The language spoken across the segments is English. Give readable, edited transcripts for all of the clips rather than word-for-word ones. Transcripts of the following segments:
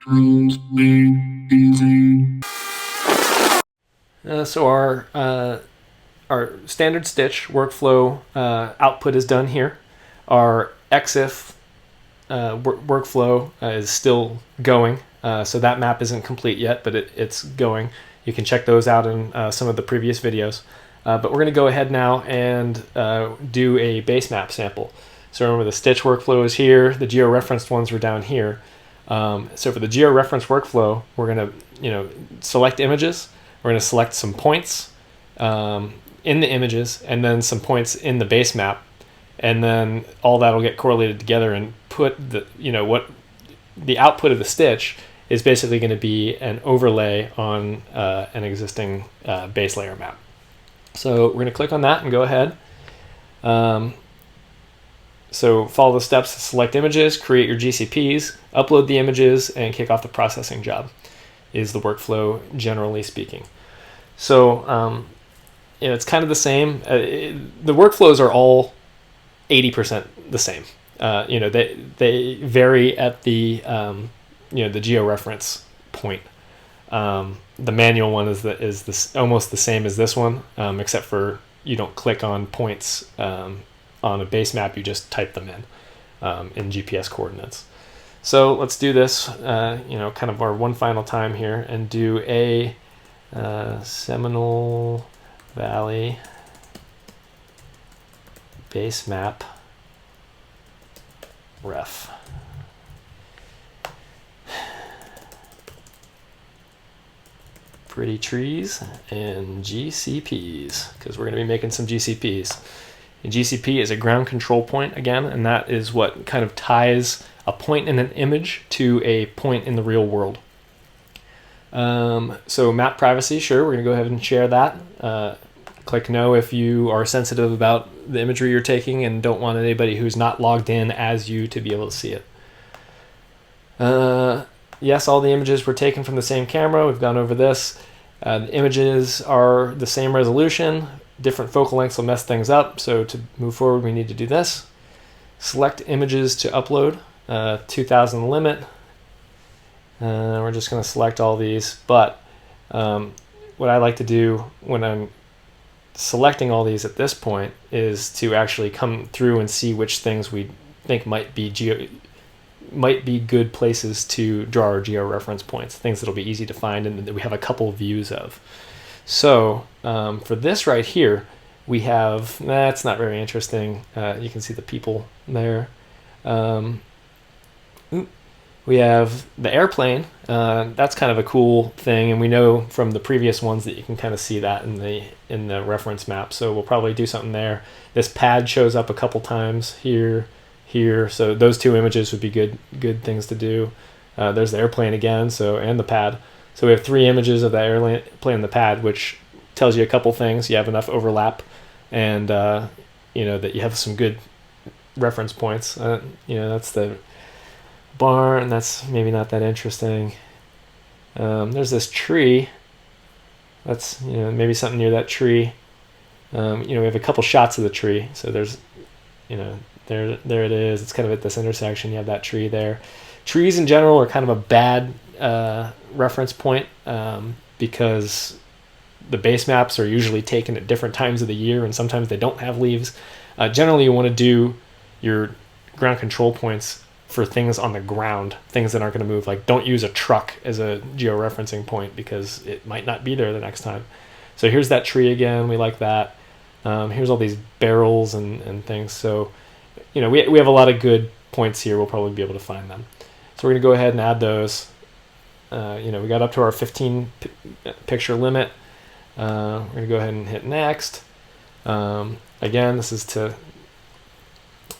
Rules made easy. So our standard stitch workflow output is done here. Our EXIF workflow is still going, so that map isn't complete yet, but it's going. You can check those out in some of the previous videos. But we're going to go ahead now and do a basemap sample. So remember, the stitch workflow is here. The georeferenced ones were down here. So for the georeference workflow, we're going to select images. We're going to select some points in the images, and then some points in the base map, and then all that will get correlated together and put the what the output of the stitch is basically going to be an overlay on an existing base layer map. So we're going to click on that and go ahead. So follow the steps to select images, create your GCPs, upload the images, and kick off the processing job is the workflow, generally speaking. So it's kind of the same. The workflows are all 80% the same. They vary at the the georeference point. The manual one is this almost the same as this one, except for you don't click on points on a base map. You just type them in GPS coordinates. So let's do this, kind of our one final time here, and do a Seminole Valley base map ref. Pretty trees and GCPs, because we're going to be making some GCPs. A GCP is a ground control point again, and that is what kind of ties a point in an image to a point in the real world. So map privacy, sure, we're going to go ahead and share that. Click no if you are sensitive about the imagery you're taking and don't want anybody who's not logged in as you to be able to see it. Yes, all the images were taken from the same camera. We've gone over this. The images are the same resolution. Different focal lengths will mess things up. So to move forward, we need to do this. Select images to upload. 2000 limit. We're just going to select all these. But what I like to do when I'm selecting all these at this point is to actually come through and see which things we think might be good places to draw our georeference points, things that'll be easy to find and that we have a couple views of. So for this right here, we have, that's not very interesting. You can see the people there. We have the airplane. That's kind of a cool thing, and we know from the previous ones that you can kind of see that in the reference map. So we'll probably do something there. This pad shows up a couple times here. So those two images would be good things to do. There's the airplane again, and the pad. So we have three images of the airplane and the pad, which tells you a couple things. You have enough overlap, and that you have some good reference points. That's the barn. That's maybe not that interesting. There's this tree. That's maybe something near that tree. We have a couple shots of the tree. So there's there it is. It's kind of at this intersection. You have that tree there. Trees in general are kind of a bad reference point because the base maps are usually taken at different times of the year, and sometimes they don't have leaves. Generally, you want to do your ground control points for things on the ground, things that aren't going to move. Like, don't use a truck as a georeferencing point because it might not be there the next time. So here's that tree again. We like that. Here's all these barrels and things. So we have a lot of good points here. We'll probably be able to find them. So we're going to go ahead and add those. We got up to our 15 picture limit. We're going to go ahead and hit next. Again, this is to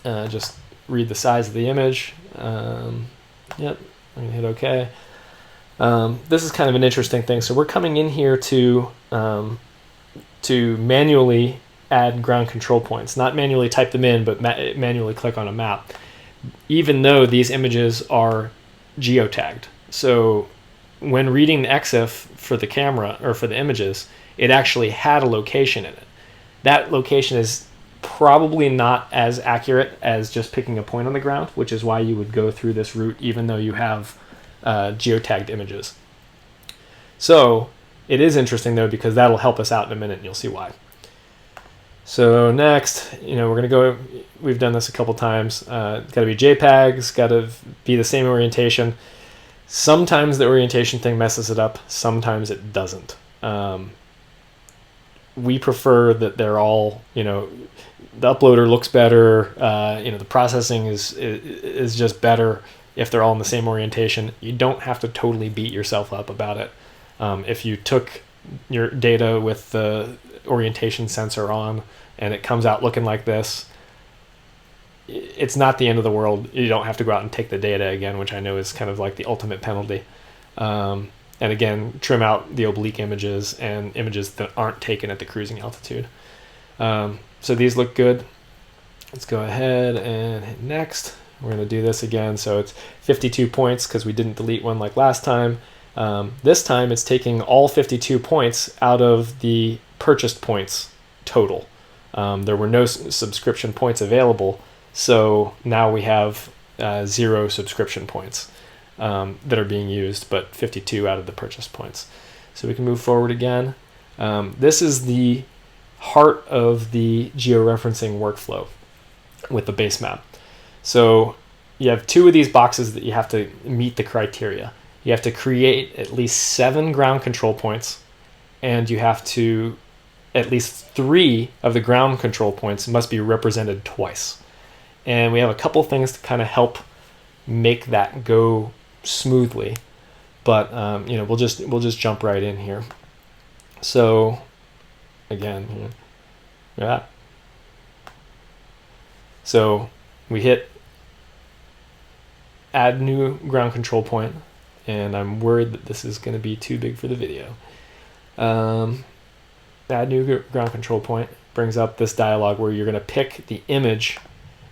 just read the size of the image. I'm going to hit OK. This is kind of an interesting thing. So we're coming in here to manually add ground control points, not manually type them in, but manually click on a map, even though these images are geotagged. So when reading the EXIF for the camera or for the images, it actually had a location in it. That location is probably not as accurate as just picking a point on the ground, which is why you would go through this route even though you have geotagged images. So it is interesting though, because that'll help us out in a minute, and you'll see why. So next, we're going to go, we've done this a couple times. It's got to be JPEGs, got to be the same orientation. Sometimes the orientation thing messes it up. Sometimes it doesn't. We prefer that they're all, the uploader looks better. The processing is just better if they're all in the same orientation. You don't have to totally beat yourself up about it. If you took your data with the orientation sensor on and it comes out looking like this, it's not the end of the world. You don't have to go out and take the data again, which I know is kind of like the ultimate penalty. And again, trim out the oblique images and images that aren't taken at the cruising altitude. So these look good. Let's go ahead and hit next. We're going to do this again. So it's 52 points because we didn't delete one like last time. This time it's taking all 52 points out of the purchased points total. There were no subscription points available, so now we have 0 subscription points that are being used, but 52 out of the purchased points. So we can move forward again. This is the heart of the georeferencing workflow with the Basemap. So you have 2 of these boxes that you have to meet the criteria. You have to create at least 7 ground control points, and you have to, at least 3 of the ground control points must be represented twice. And we have a couple things to kind of help make that go smoothly, but we'll just jump right in here. So again, yeah. So we hit add new ground control point, and I'm worried that this is going to be too big for the video. Add new ground control point brings up this dialog where you're going to pick the image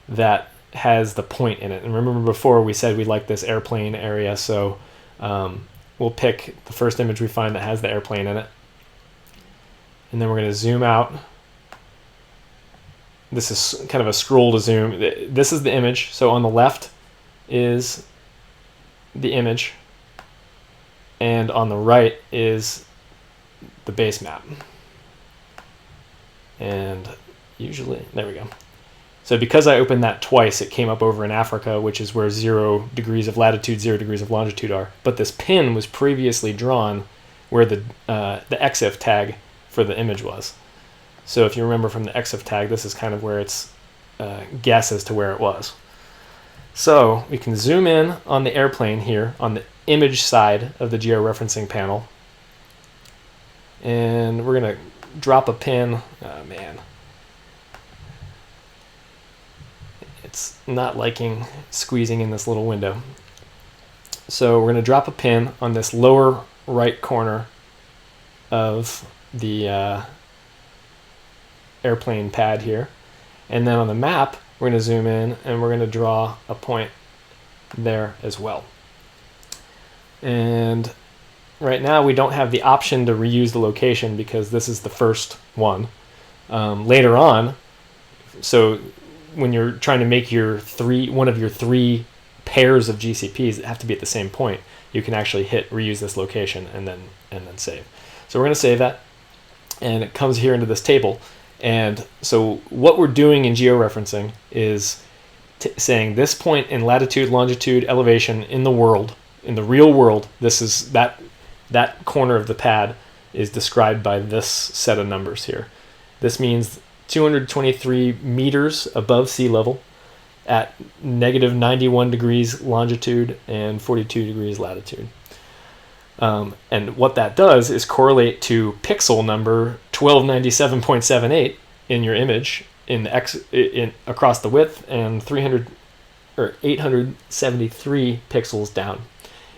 that has the point in it. And remember before we said we like this airplane area, so we'll pick the first image we find that has the airplane in it. And then we're going to zoom out. This is kind of a scroll to zoom. This is the image. So on the left is the image, and on the right is the base map. And usually, there we go. So because I opened that twice, it came up over in Africa, which is where 0 degrees of latitude, 0 degrees of longitude are. But this pin was previously drawn where the EXIF tag for the image was. So if you remember from the EXIF tag, this is kind of where it's guess as to where it was. So we can zoom in on the airplane here on the image side of the georeferencing panel. And we're going to drop a pin. Oh man. It's not liking squeezing in this little window. So we're going to drop a pin on this lower right corner of the airplane pad here. And then on the map, we're going to zoom in and we're going to draw a point there as well. And right now we don't have the option to reuse the location because this is the first one. Later on, so when you're trying to make one of your 3 pairs of GCPs that have to be at the same point, you can actually hit reuse this location and then save. So we're going to save that, and it comes here into this table. And so what we're doing in georeferencing is saying this point in latitude, longitude, elevation in the world, in the real world, this is that corner of the pad is described by this set of numbers here. This means 223 meters above sea level at negative 91 degrees longitude and 42 degrees latitude. And what that does is correlate to pixel number 1297.78 in your image across the width and 873 pixels down.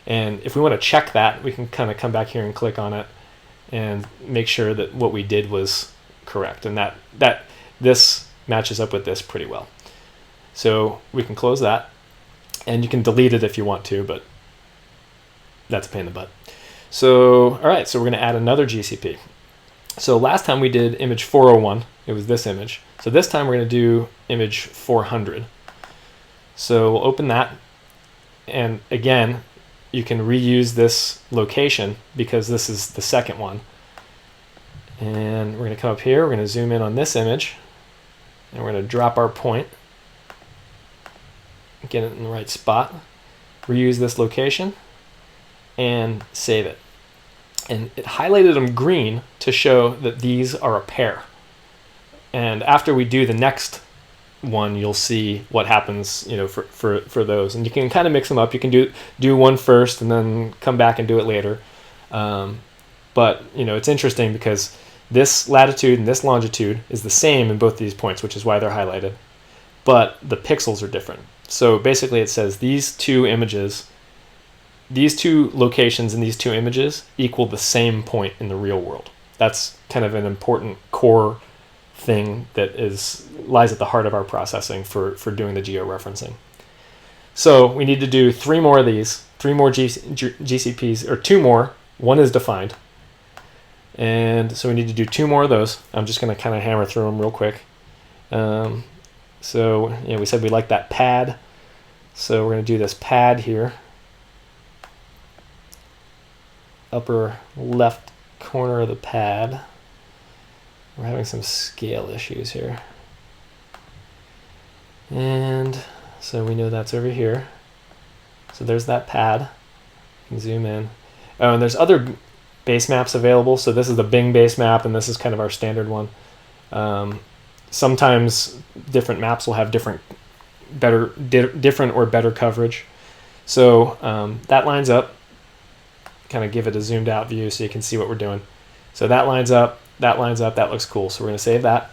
And if we want to check that, we can kind of come back here and click on it and make sure that what we did was correct, and that this matches up with this pretty well. So we can close that, and you can delete it if you want to, but that's a pain in the butt. So, all right, so we're going to add another GCP. So last time we did image 401, it was this image. So this time we're going to do image 400. So we'll open that, and again, you can reuse this location because this is the second one. And we're going to come up here, we're going to zoom in on this image, and we're going to drop our point, get it in the right spot, reuse this location, and save it. And it highlighted them green to show that these are a pair. And after we do the next one, you'll see what happens, you know, for those. And you can kind of mix them up. You can do one first and then come back and do it later. But you know, it's interesting because this latitude and this longitude is the same in both these points, which is why they're highlighted. But the pixels are different. So basically, it says these two images, these two locations in these two images equal the same point in the real world. That's kind of an important core thing that lies at the heart of our processing for doing the georeferencing. So we need to do 3 more of these, 3 more GCPs, or 2 more. One is defined. And so we need to do 2 more of those. I'm just going to kind of hammer through them real quick. So you know, we said we like that pad. So we're going to do this pad here. Upper left corner of the pad. We're having some scale issues here. And so we know that's over here. So there's that pad. You can zoom in. Oh, and there's other base maps available. So this is the Bing base map, and this is kind of our standard one. Sometimes different maps will have different or better coverage. So that lines up. Kind of give it a zoomed out view so you can see what we're doing. So that lines up, that lines up, that looks cool. So we're going to save that.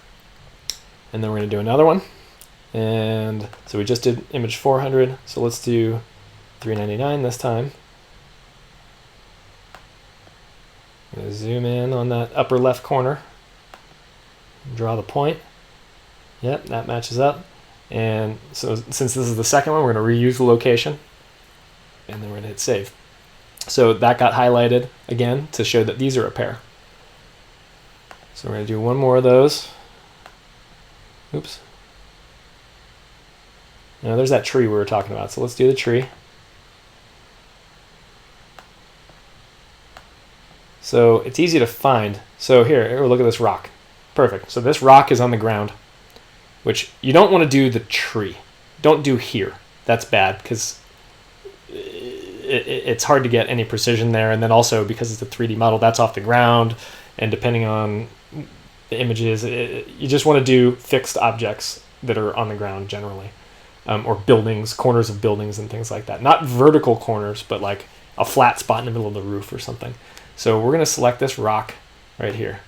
And then we're going to do another one. And so we just did image 400. So let's do 399 this time. I'm going to zoom in on that upper left corner. Draw the point. Yep, that matches up. And so since this is the second one, we're going to reuse the location. And then we're going to hit save. So that got highlighted again to show that these are a pair. So we're going to do 1 more of those. Oops. Now there's that tree we were talking about. So let's do the tree. So it's easy to find. So here, look at this rock. Perfect. So this rock is on the ground, which you don't want to do the tree. Don't do here. That's bad because it's hard to get any precision there. And then also because it's a 3D model, that's off the ground. And depending on the images, you just want to do fixed objects that are on the ground generally. Or buildings, corners of buildings and things like that. Not vertical corners, but like a flat spot in the middle of the roof or something. So we're going to select this rock right here.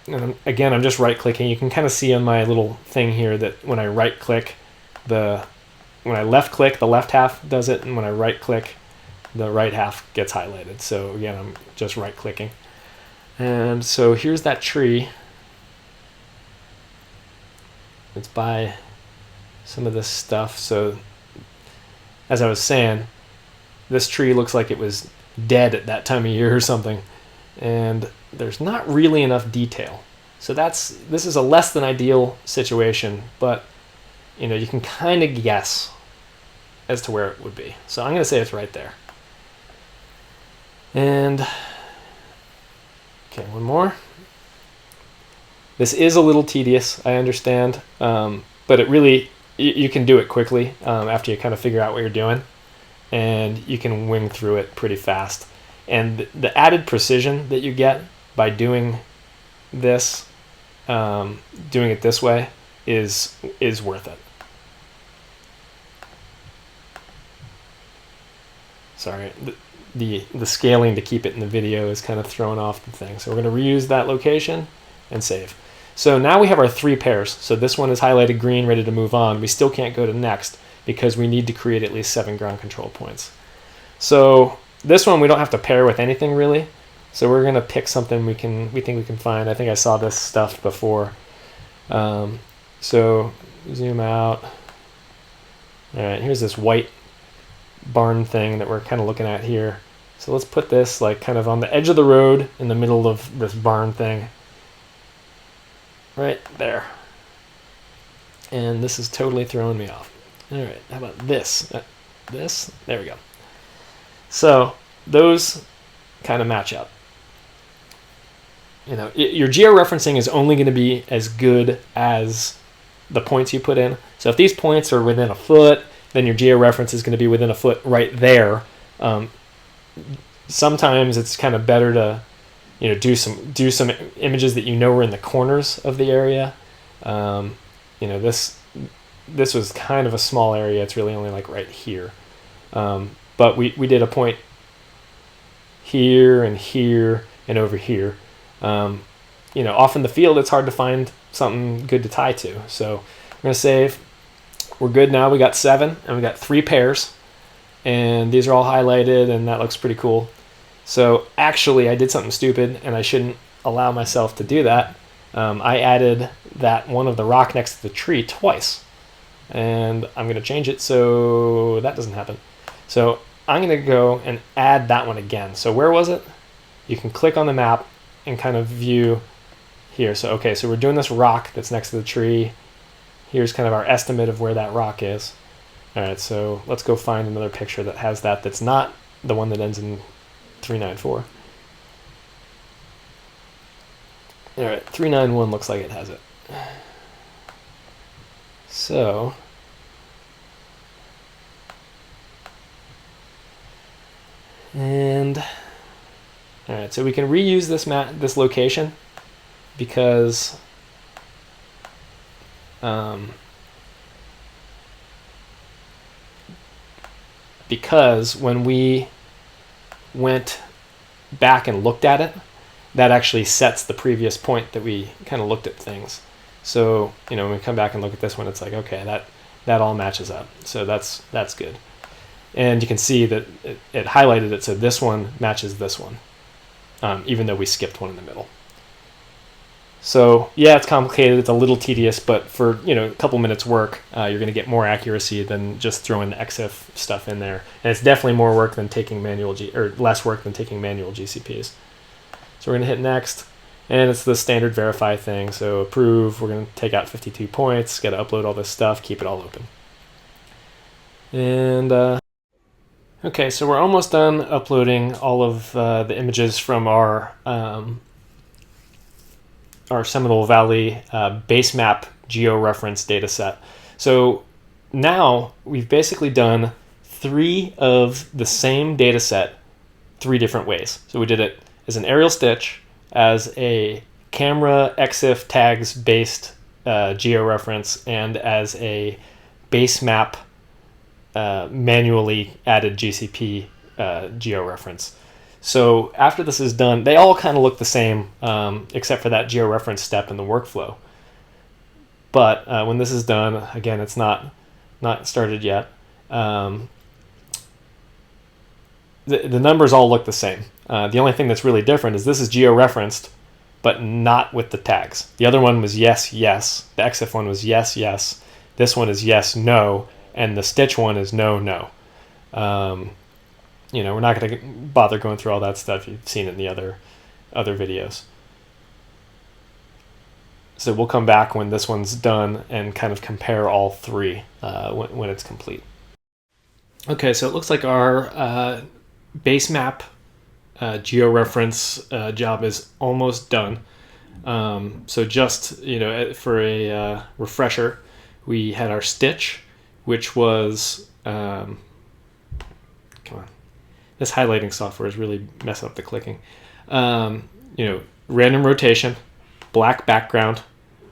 And again, I'm just right-clicking. You can kind of see on my little thing here that when I right-click, when I left-click, the left half does it, and when I right-click, the right half gets highlighted. So again, I'm just right-clicking. And so here's that tree. It's by some of this stuff. So as I was saying, this tree looks like it was dead at that time of year or something. And there's not really enough detail. So this is a less than ideal situation, but you know, you can kind of guess as to where it would be. So I'm going to say it's right there. And okay, 1 more. This is a little tedious, I understand, but it really, you can do it quickly after you kind of figure out what you're doing, and you can wing through it pretty fast. And the added precision that you get by doing this, doing it this way, is worth it. Sorry, the scaling to keep it in the video is kind of throwing off the thing. So we're going to reuse that location and save. So now we have our 3 pairs. So this one is highlighted green, ready to move on. We still can't go to next because we need to create at least 7 ground control points. So this one we don't have to pair with anything really. So we're going to pick something we think we can find. I think I saw this stuff before. So zoom out. All right, here's this white barn thing that we're kind of looking at here. So let's put this like kind of on the edge of the road in the middle of this barn thing. Right there. And this is totally throwing me off. All right, how about this? This? There we go. So those kind of match up. You know, your georeferencing is only going to be as good as the points you put in. So if these points are within a foot, then your georeference is going to be within a foot right there. Sometimes it's kind of better to, you know, do some images that you know are in the corners of the area. You know, this was kind of a small area. It's really only like right here. But we did a point here and here and over here. You know, off in the field, it's hard to find something good to tie to. So we're going to save. We're good now. We got 7, and we got 3 pairs. And these are all highlighted, and that looks pretty cool. So actually, I did something stupid, and I shouldn't allow myself to do that. I added that one of the rock next to the tree twice. And I'm going to change it so that doesn't happen. So I'm going to go and add that one again. So where was it? You can click on the map and kind of view here. So, okay, so we're doing this rock that's next to the tree. Here's kind of our estimate of where that rock is. All right, so let's go find another picture that has that that's not the one that ends in 394. All right, 391 looks like it has it. So and all right, so we can reuse this this location because when we went back and looked at it, that actually sets the previous point that we kind of looked at things. So, you know, when we come back and look at this one, it's like, okay, that all matches up. So that's good. And you can see that it highlighted it, so this one matches this one, even though we skipped one in the middle. So yeah, it's complicated. It's a little tedious, but for, you know, a couple minutes work, you're going to get more accuracy than just throwing the EXIF stuff in there. And it's definitely more work than taking less work than taking manual GCPs. So we're going to hit next, and it's the standard verify thing. So approve. We're going to take out 52 points. Got to upload all this stuff. Keep it all open. And okay, so we're almost done uploading all of the images from our Seminole Valley Basemap Georeference data set. So now we've basically done 3 of the same data set 3 different ways. So we did it as an aerial stitch, as a camera EXIF tags based georeference, and as a Basemap manually added GCP georeference. So after this is done, they all kind of look the same, except for that georeference step in the workflow. But when this is done, again, it's not started yet. The numbers all look the same. The only thing that's really different is this is georeferenced, but not with the tags. The other one was yes, yes. The EXIF one was yes, yes. This one is yes, no. And the stitch one is no, no. You know, we're not going to bother going through all that stuff. You've seen it in the other videos. So we'll come back when this one's done and kind of compare all 3 when it's complete. Okay, so it looks like our Basemap georeference job is almost done. So just, you know, for a refresher, we had our stitch, which was come on. This highlighting software is really messing up the clicking. You know, random rotation, black background.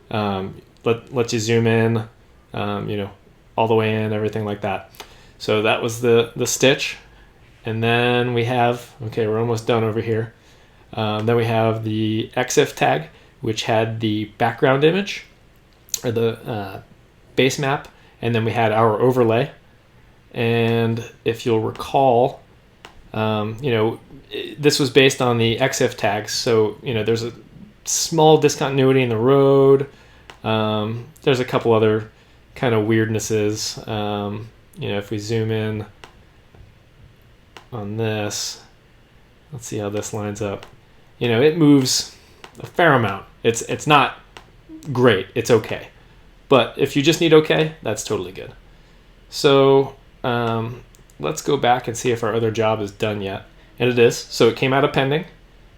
Let you zoom in, you know, all the way in, everything like that. So that was the stitch. And then we have, okay, we're almost done over here. Then we have the EXIF tag, which had the background image, or the base map. And then we had our overlay. And if you'll recall, you know, this was based on the EXIF tags. So, you know, there's a small discontinuity in the road. There's a couple other kind of weirdnesses. You know, if we zoom in on this, let's see how this lines up. You know, it moves a fair amount. It's not great. It's okay. But if you just need okay, that's totally good. So let's go back and see if our other job is done yet. And it is. So it came out of pending.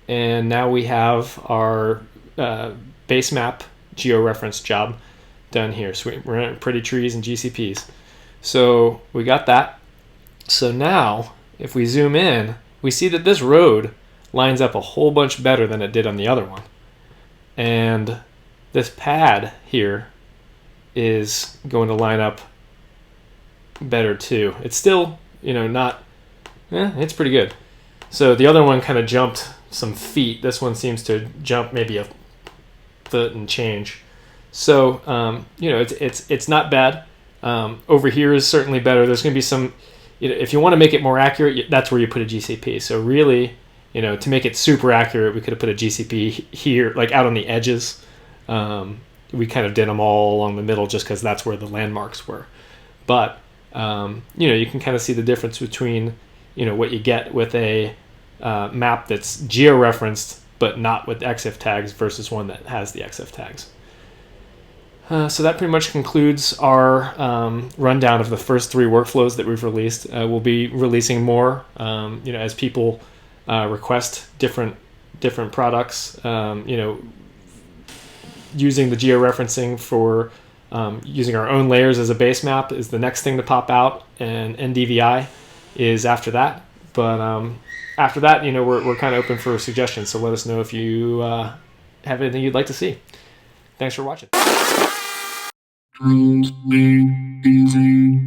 And now we have our Basemap Georeference job done here. So we're in pretty trees and GCPs. So we got that. So now, if we zoom in, we see that this road lines up a whole bunch better than it did on the other one. And this pad here is going to line up better too. It's still, not, it's pretty good. So the other one kind of jumped some feet. This one seems to jump maybe a foot and change. So, it's not bad. Over here is certainly better. There's going to be some, if you want to make it more accurate, that's where you put a GCP. So really, to make it super accurate, we could have put a GCP here, like out on the edges. We kind of did them all along the middle just because that's where the landmarks were. But, you can kind of see the difference between, what you get with a map that's georeferenced but not with EXIF tags versus one that has the EXIF tags. So that pretty much concludes our rundown of the first 3 workflows that we've released. We'll be releasing more, as people request different products. Using the georeferencing for using our own layers as a base map is the next thing to pop out, and NDVI is after that. But after that, we're kind of open for suggestions. So let us know if you have anything you'd like to see. Thanks for watching. Rules made easy.